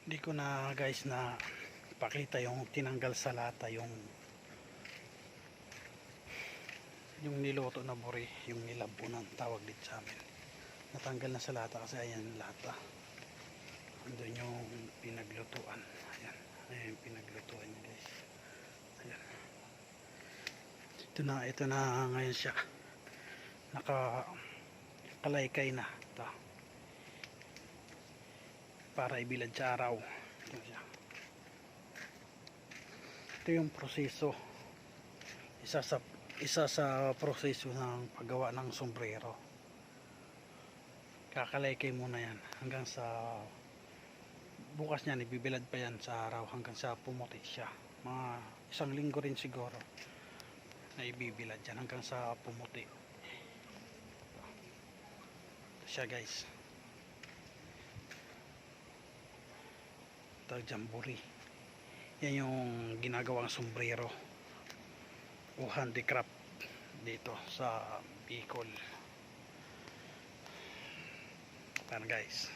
Hindi ko na guys na pakita yung tinanggal sa lata yung niloto na buri, yung nilabunan tawag dito sa amin. Natanggal na sa lata kasi ayan lata. Andun yung pinaglutuan. Ayan. Ayan yung pinaglutuan niya guys. Ayan. Ito na ngayon siya. Nakalaykay na. Ito. Para ibilad sa araw. Ito siya. Ito yung proseso. Isa sa proseso ng paggawa ng sombrero. Kakalaykay muna yan hanggang sa bukas niyan ibibilad pa yan sa araw hanggang sa pumuti siya. Mga 1 linggo rin siguro na ibibilad yan hanggang sa pumuti. Ito siya guys. Ito jamburi. Yan yung ginagawang sombrero o handicraft dito sa Bicol. Ayan guys.